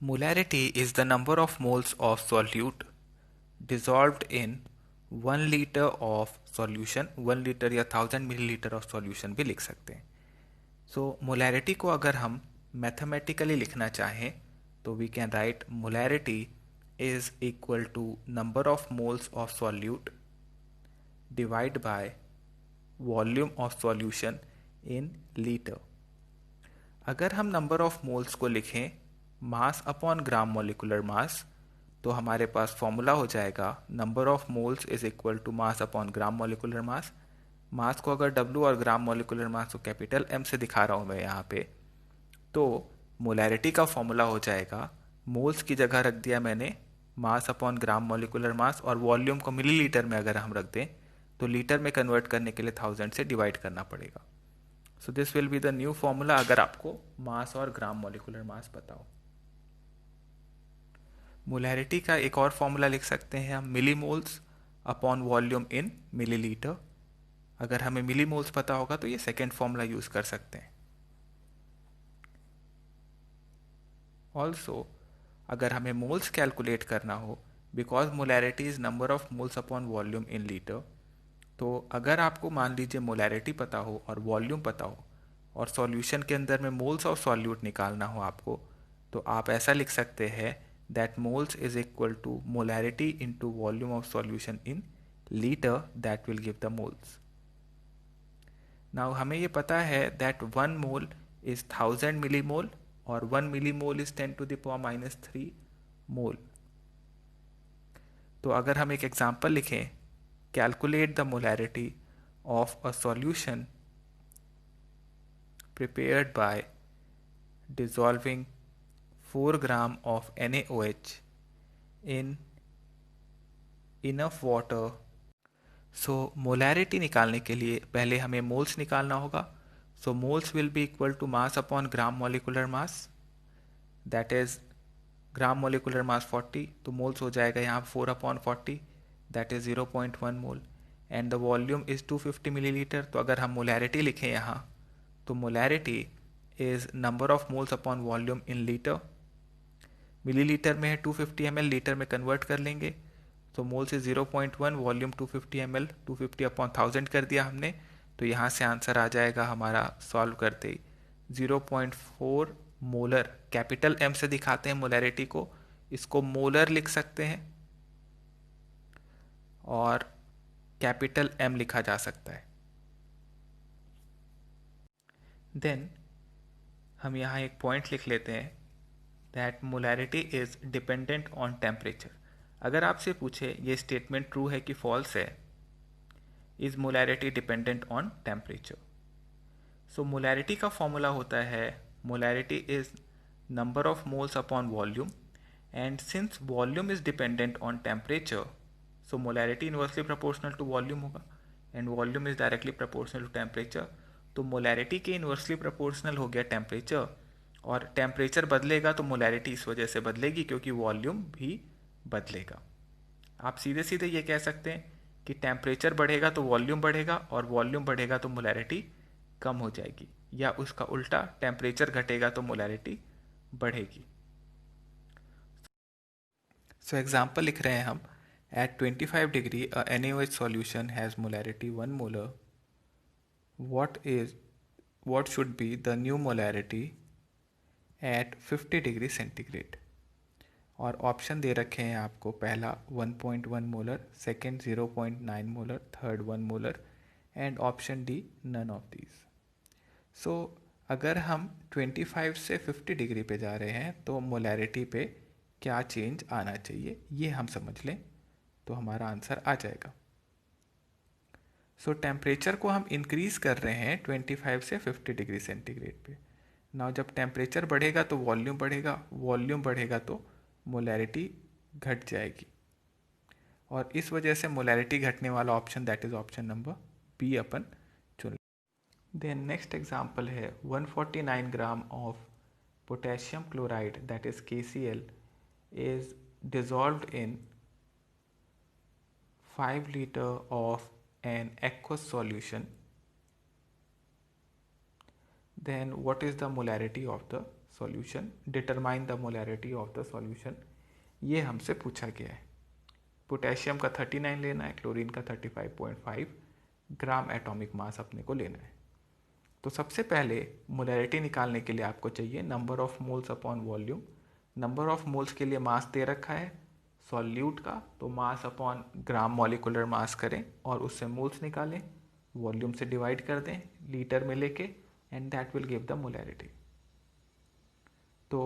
Molarity is the number of moles of solute dissolved in 1 liter of solution. 1 liter या 1000 millilitre of solution भी लिख सकते हैं. सो molarity को अगर हम मैथमेटिकली लिखना चाहें तो we can write molarity is equal to number of moles of solute divide by volume of solution in litre. अगर हम नंबर ऑफ मोल्स को लिखें मास अपॉन ग्राम मॉलिकुलर मास तो हमारे पास फॉर्मूला हो जाएगा number of moles is equal to mass upon gram molecular mass. Mass को अगर W और ग्राम मॉलिकुलर मास को कैपिटल M से दिखा रहा हूँ मैं यहाँ पे, तो मोलैरिटी का फॉर्मूला हो जाएगा, मोल्स की जगह रख दिया मैंने मास अपॉन ग्राम मॉलिकुलर मास, और वॉल्यूम को मिलीलीटर में अगर हम रख दें तो लीटर में कन्वर्ट करने के लिए 1000 से डिवाइड करना पड़ेगा. So this will be the new formula अगर आपको मास और ग्राम मॉलिकुलर मास पता हो. मोलैरिटी का एक और फॉर्मूला लिख सकते हैं हम, मिलीमोल्स अपॉन वॉल्यूम इन मिलीलीटर. अगर हमें मिलीमोल्स पता होगा तो ये सेकेंड फॉर्मूला यूज कर सकते हैं. ऑल्सो अगर हमें मोल्स कैलकुलेट करना हो, because molarity is number of moles upon volume in litre, तो अगर आपको मान लीजिए मोलैरिटी पता हो और वॉल्यूम पता हो और सॉल्यूशन के अंदर में मोल्स ऑफ सॉल्यूट निकालना हो आपको, तो आप ऐसा लिख सकते हैं that moles is equal to molarity into volume of solution in liter, that will give the moles. Now हमें ये पता है that 1 mole is 1000 millimole और 1 millimole is 10 to the power minus 3 mole. तो अगर हम एक एग्जांपल लिखें, calculate the molarity of a solution prepared by dissolving 4 gram of NaOH in enough water. So molarity निकालने के लिए पहले हमें मोल्स निकालना होगा. So moles will be equal to mass upon gram molecular mass, that is gram molecular mass 40, तो moles हो जाएगा यहाँ 4 upon 40, that is 0.1 mole, and the volume is 250 millilitre. तो अगर हम मोलैरिटी लिखें यहाँ तो molarity is number of moles upon volume in litre. Millilitre में है 250 ml, लीटर में कन्वर्ट कर लेंगे तो मोल से 0.1, वॉल्यूम 250 ml, 250 अपॉन 1000 कर दिया हमने, तो यहाँ से आंसर आ जाएगा हमारा सॉल्व करते ही 0.4 मोलर. कैपिटल M से दिखाते हैं मोलैरिटी को, इसको मोलर लिख सकते हैं और कैपिटल M लिखा जा सकता है. देन हम यहाँ एक पॉइंट लिख लेते हैं that molarity is dependent on temperature. अगर आपसे पूछे ये स्टेटमेंट ट्रू है कि फॉल्स है, is molarity dependent on temperature. So molarity का फॉर्मूला होता है molarity is number of moles upon volume, and since volume is dependent on temperature, so molarity inversely proportional to volume होगा, and volume is directly proportional to temperature. तो molarity के inversely proportional हो गया temperature, और temperature बदलेगा तो molarity इस वजह से बदलेगी क्योंकि वॉल्यूम भी बदलेगा. आप सीधे सीधे ये कह सकते हैं कि टेम्परेचर बढ़ेगा तो वॉल्यूम बढ़ेगा, और वॉल्यूम बढ़ेगा तो मोलैरिटी कम हो जाएगी, या उसका उल्टा टेम्परेचर घटेगा तो मोलैरिटी बढ़ेगी. सो एग्जाम्पल लिख रहे हैं हम, at 25 degree a NaOH solution has molarity 1 molar. What should be the new molarity at 50 degree centigrade. और ऑप्शन दे रखे हैं आपको, पहला 1.1 molar, second 0.9 molar, third 1 molar, and option D none of these. सो अगर हम 25 से 50 डिग्री पे जा रहे हैं तो मोलैरिटी पे क्या चेंज आना चाहिए ये हम समझ लें तो हमारा आंसर आ जाएगा. सो टेम्परेचर को हम इंक्रीज कर रहे हैं 25 से 50 डिग्री सेंटीग्रेड पे. नाउ जब टेम्परेचर बढ़ेगा तो वॉल्यूम बढ़ेगा, वॉल्यूम बढ़ेगा तो मोलैरिटी घट जाएगी, और इस वजह से मोलैरिटी घटने वाला option that is option number B अपन चुन. देन नेक्स्ट एग्जांपल है 149 gram of potassium chloride that is KCl is dissolved in 5 liter of an aqueous solution. Then what is the molarity of the solution, determine the molarity of the solution, ये हमसे पूछा गया है। Potassium का 39 लेना है, chlorine का 35.5 gram atomic mass अपने को लेना है। तो सबसे पहले मोलैरिटी निकालने के लिए आपको चाहिए number of moles upon volume. Number of moles के लिए मास दे रखा है सॉल्यूट का, तो मास अपॉन ग्राम मॉलिकुलर मास करें और उससे मोल्स निकालें, वॉल्यूम से डिवाइड कर दें लीटर में लेके, and that will give the molarity. तो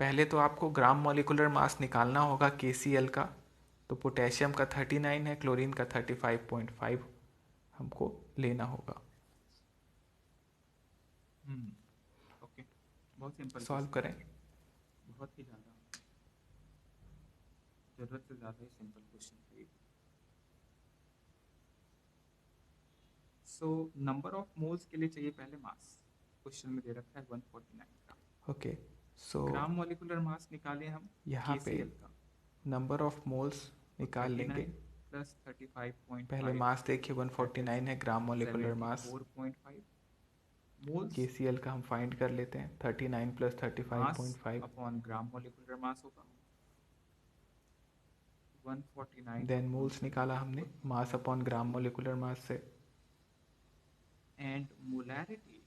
पहले तो आपको ग्राम मॉलिकुलर मास निकालना होगा KCl का। तो पोटेशियम का 39 है, क्लोरीन का 35.5 हमको लेना होगा। ओके, बहुत सिंपल सॉल्व क्वेश्चन करें। है, बहुत ही ज़्यादा ज़रूरत से ज़्यादा ही सिंपल क्वेश्चन है। सो नंबर ऑफ मोल्स के लिए चाहिए पहले मास, क्वेश्चन में दे रखा है 149 ग्राम। ओके, सो ग्राम मॉलिकुलर मास निकालें हम यहाँ पे KCl का, नंबर ऑफ मोल्स तो निकाल 39 लेंगे। प्लस पहले 35.5 मास देखिए 149 है ग्राम मॉलिकुलर मास। 74.5 मोल्स। KCl का हम फाइंड कर लेते हैं, 39 plus mass 35.5, upon gram molecular मास होगा 149 देन अपॉन मोल्स निकाला हमने 74 मास अपॉन ग्राम मॉलिकुलर मास से, and molarity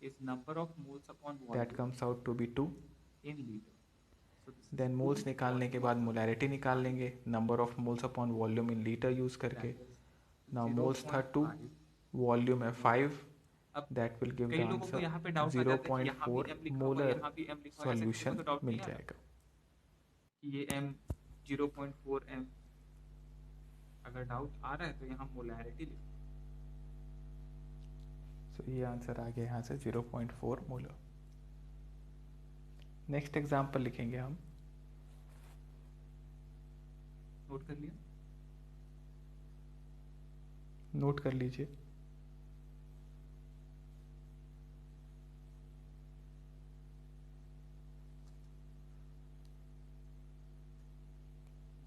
is number of moles upon that volume comes out to be 2। in liter. So this is then 2 moles निकालने के volume बाद is molarity निकाल 5, लेंगे, number of moles upon volume in litre use करके। that is now moles था 2, 0.5 volume है liter. 5, अब that will give the कई लोगों को आंसर यहाँ पे डाउट आ जाता है कि यहाँ भी 0.4 m लिखा हुआ है, मोलर यहाँ भी m लिखा हुआ है, ऐसा किसी को सॉल्यूशन तो डाउट मिल नहीं आता जाएगा। कि ये m 0.4 m, अगर डाउट आ रहा है तो यहाँ मोलैरिटी लिखो। सो ये आंसर आ गया यहाँ से 0.4 मोलर। नेक्स्ट एग्जाम्पल लिखेंगे हम। नोट कर लिया? नोट कर लीजिए।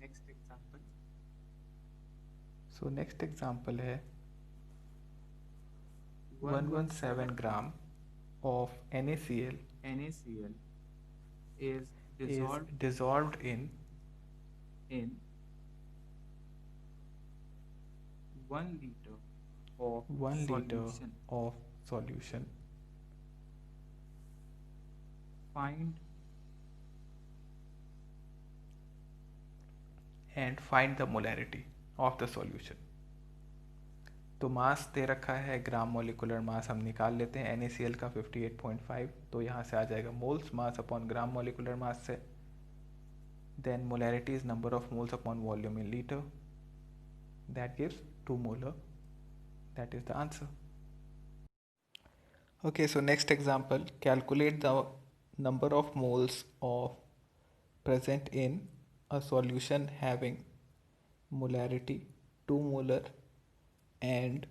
Next example. So next example है 117 117 ग्राम of NaCl NaCl is is dissolved dissolved in in 1 liter of 1 liter solution. of solution. Find And find the molarity of the solution. तो मास दे रखा है ग्राम मोलिकुलर मास हम निकाल लेते हैं NaCl का 58.5, तो यहाँ से आ जाएगा moles mass upon gram molecular mass से, then molarity is number of moles upon volume in litre, that gives 2 molar, that is the answer. Okay, so next example, calculate the number of moles of present in a solution having molarity 2 molar and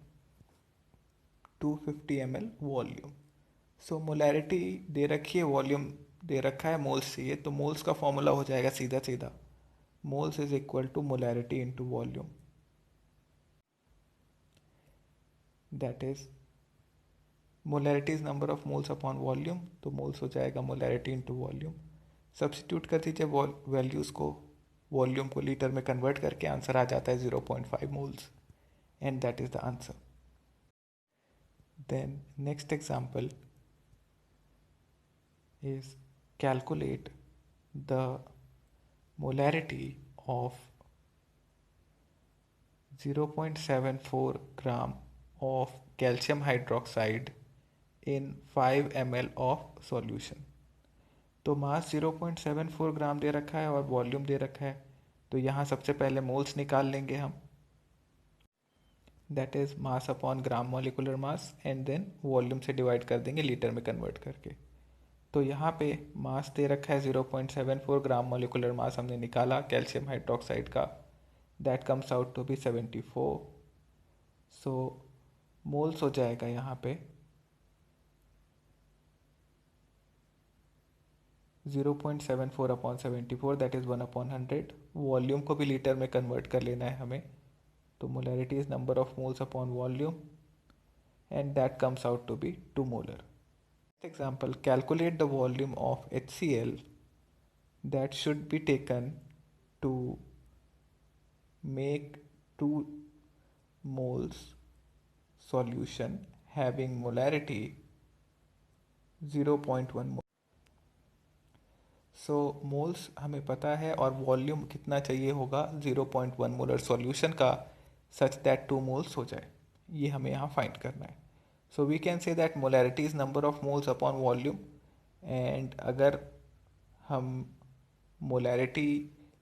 250 ml volume. So molarity दे रखी है, volume दे रखा है, moles चाहिए, तो moles का formula हो जाएगा सीधा सीधा, moles is equal to molarity into volume, that is molarity is number of moles upon volume, तो मोल्स हो जाएगा मोलैरिटी इंटू वॉल्यूम। सब्सटीट्यूट कर दीजिए वैल्यूज़ को, वॉल्यूम को लीटर में कन्वर्ट करके आंसर आ जाता है 0.5 moles, and that is the answer. Then next example is calculate the molarity of 0.74 gram of calcium hydroxide in 5 ml of solution। तो मास 0.74 ग्राम दे रखा है और वॉल्यूम दे रखा है, तो यहाँ सबसे पहले मोल्स निकाल लेंगे हम, that is mass upon gram molecular mass, and then volume से डिवाइड कर देंगे लीटर में कन्वर्ट करके। तो यहाँ पे मास दे रखा है 0.74 ग्राम मॉलिकुलर मास हमने निकाला कैल्शियम हाइड्रोक्साइड का, that comes out to be 74। So moles हो जाएगा यहाँ पे 0.74 अपॉन 74, दैट इज़ 1/100। वॉल्यूम को भी लीटर में कन्वर्ट कर लेना है हमें, तो molarity is number of moles upon volume, and that comes out to be 2 molar. Example, calculate the volume of HCl that should be taken to make 2 moles solution having molarity 0.1 mole. So moles हमें पता है और volume कितना चाहिए होगा 0.1 molar solution का such that 2 moles हो जाए, ये हमें यहाँ फाइंड करना है. So we can say that molarity is number of moles upon volume. And अगर हम molarity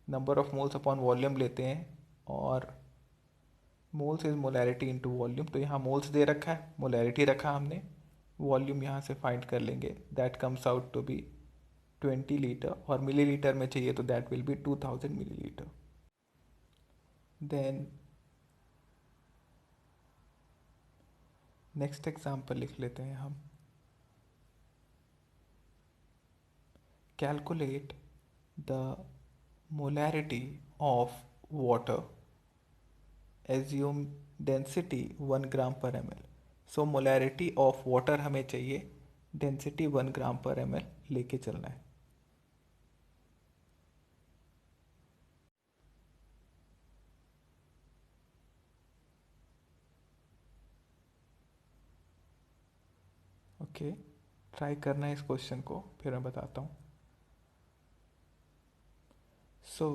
number of moles upon volume लेते हैं और moles is molarity into volume, तो यहाँ मोल्स दे रखा है, मोलैरिटी रखा हमने, वॉल्यूम यहाँ से फाइंड कर लेंगे. That comes out to be 20 litre, और मिलीलीटर में चाहिए तो that will be 2000 millilitre. Then next example लिख लेते हैं हम. Calculate the molarity of water, assume density 1 gram per M L. So molarity of water हमें चाहिए, density 1 gram per M L लेके चलना है. ओके, ट्राई करना है इस क्वेश्चन को, फिर मैं बताता हूँ. सो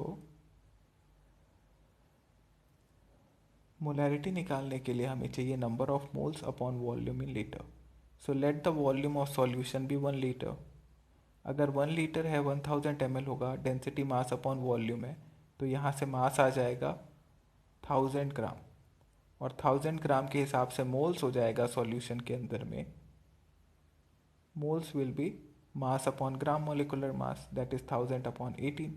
मोलैरिटी निकालने के लिए हमें चाहिए number of moles upon volume in litre. So let the volume of solution be 1 litre. अगर 1 लीटर है 1000 ml होगा, डेंसिटी मास अपॉन वॉल्यूम है, तो यहाँ से मास आ जाएगा 1000 ग्राम, और 1000 ग्राम के हिसाब से मोल्स हो जाएगा सॉल्यूशन के अंदर में. Moles will be mass upon gram molecular mass, that is 1000 upon 18.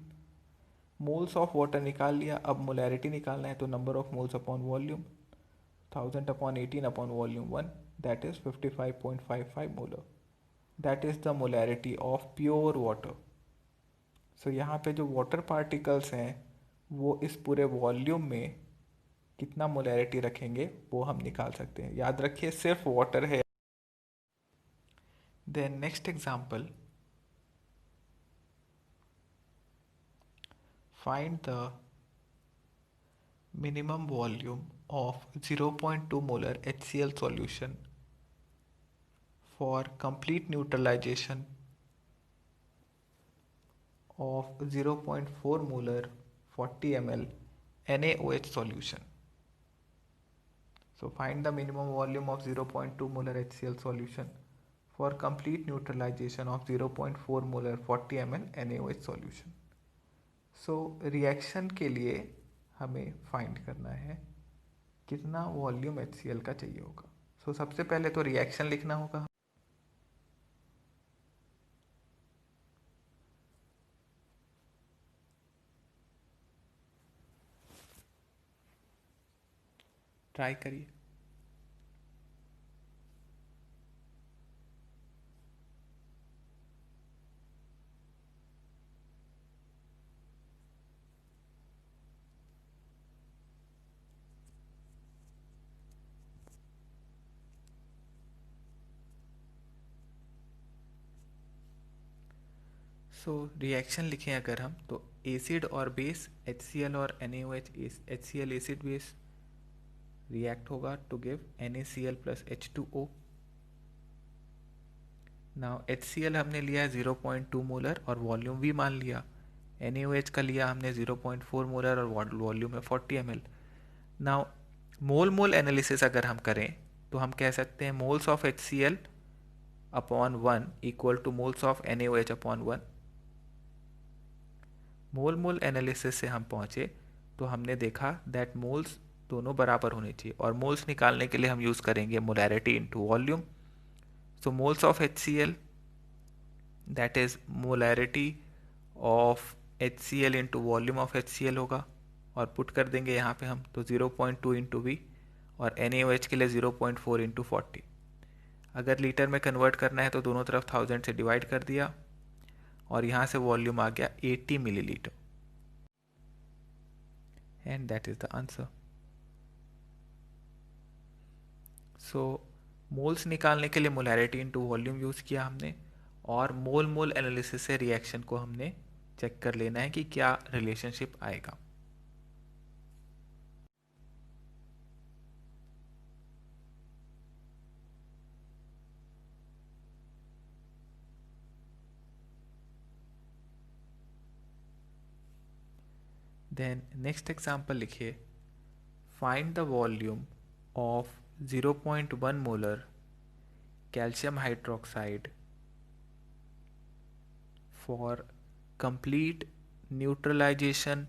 Moles of water निकाल लिया, अब मोलैरिटी निकालना है तो number of moles upon volume, 1000 upon 18 upon volume 1, that is 55.55 molar. That is the molarity of pure water. So यहाँ पे जो water particles हैं वो इस पूरे वॉल्यूम में कितना मोलैरिटी रखेंगे वो हम निकाल सकते हैं. याद रखिए सिर्फ वाटर है. Then next example, find the minimum volume of 0.2 molar HCl solution for complete neutralization of 0.4 molar 40 ml NaOH solution. So find the minimum volume of 0.2 molar HCl solution for complete neutralization of 0.4 molar 40 ml NaOH solution. So reaction के लिए हमें find करना है कितना volume HCl का चाहिए होगा. सो सबसे पहले तो रिएक्शन लिखना होगा. ट्राई करिए. सो रिएक्शन लिखें अगर हम, तो एसिड और बेस HCl और NaOH, HCl acid base react होगा to give NaCl plus H2O. Now HCl हमने लिया है 0.2 मोलर और वॉल्यूम भी मान लिया. NaOH का लिया हमने 0.4 मोलर और वॉल्यूम है 40 ml. नाउ मोल मोल एनालिसिस अगर हम करें तो हम कह सकते हैं moles of HCl upon 1 equal two moles of NaOH upon 1. Mole mole analysis से हम पहुँचे तो हमने देखा दैट मोल्स दोनों बराबर होने चाहिए, और मोल्स निकालने के लिए हम यूज़ करेंगे molarity into volume. So moles of HCl, that is molarity of HCl into volume of HCl होगा, और पुट कर देंगे यहाँ पे हम, तो 0.2 इंटू वी, और NaOH के लिए 0.4 इंटू 40. अगर लीटर में कन्वर्ट करना है तो दोनों तरफ 1000 से डिवाइड कर दिया, और यहाँ से वॉल्यूम आ गया 80 millilitre. And that is the answer. So moles निकालने के लिए मोलैरिटी इनटू वॉल्यूम यूज़ किया हमने, और मोल मोल एनालिसिस से रिएक्शन को हमने चेक कर लेना है कि क्या रिलेशनशिप आएगा। देन नेक्स्ट एग्जांपल लिखिए, find the volume of 0.1 molar calcium hydroxide for complete neutralisation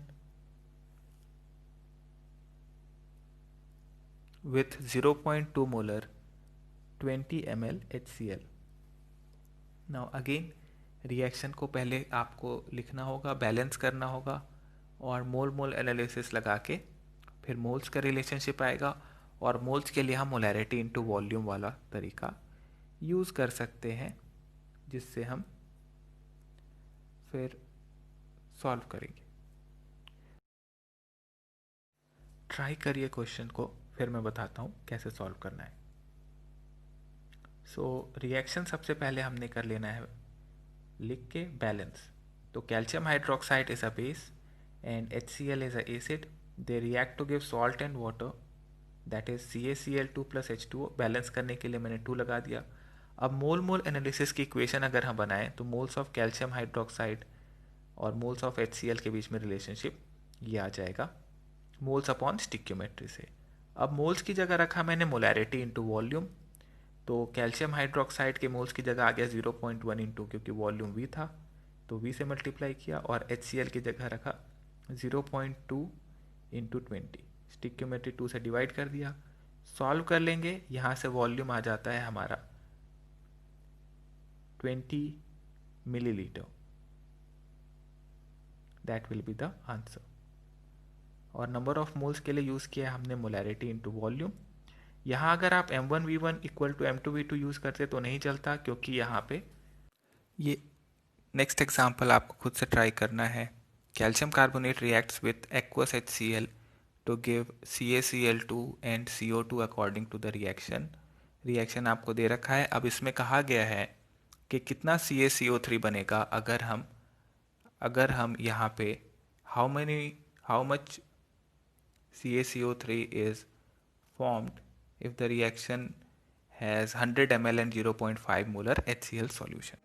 with 0.2 molar 20 ml HCl। Now again reaction को पहले आपको लिखना होगा, बैलेंस करना होगा, और मोल मोल एनालिसिस लगा के फिर मोल्स का रिलेशनशिप आएगा, और मोल्स के लिए हम मोलैरिटी इनटू वॉल्यूम वाला तरीका यूज़ कर सकते हैं, जिससे हम फिर सॉल्व करेंगे। ट्राई करिए क्वेश्चन को, फिर मैं बताता हूँ कैसे सॉल्व करना है। सो रिएक्शन सबसे पहले हमने कर लेना है लिख के बैलेंस। तो calcium hydroxide is a base and HCl is a acid, they react to give salt and water, that is CaCl2 + H2O। Balance करने के लिए मैंने 2 लगा दिया। अब मोल मोल एनालिसिस की इक्वेशन अगर हम बनाएं तो मोल्स ऑफ कैल्शियम हाइड्रोक्साइड और मोल्स ऑफ HCl के बीच में रिलेशनशिप ये आ जाएगा मोल्स अपॉन स्टिक्योमेट्री से। अब मोल्स की जगह रखा मैंने मोलैरिटी इनटू वॉल्यूम, तो कैल्शियम हाइड्रोक्साइड के मोल्स की जगह आ गया 0.1 इंटू, क्योंकि वॉल्यूम V था तो V से मल्टीप्लाई किया, और HCl की जगह रखा 0.2 इंटू 20, स्टिक्योमेट्री 2 से डिवाइड कर दिया। सॉल्व कर लेंगे, यहाँ से वॉल्यूम आ जाता है हमारा 20 millilitre, that will be the answer. और नंबर ऑफ मोल्स के लिए यूज़ किया हमने मोलैरिटी इनटू वॉल्यूम। यहाँ अगर आप M1V1 equal to M2V2 use करते तो नहीं चलता, क्योंकि यहाँ पे ये नेक्स्ट एग्जांपल आपको खुद से ट्राई करना है। Calcium carbonate reacts with aqueous HCl to give CaCl2 and CO2 according to the reaction. Reaction आपको दे रखा है। अब इसमें कहा गया है कि कितना CaCO3 बनेगा अगर हम यहाँ पे how much CaCO3 is formed if the reaction has 100 ml and 0.5 molar HCl solution।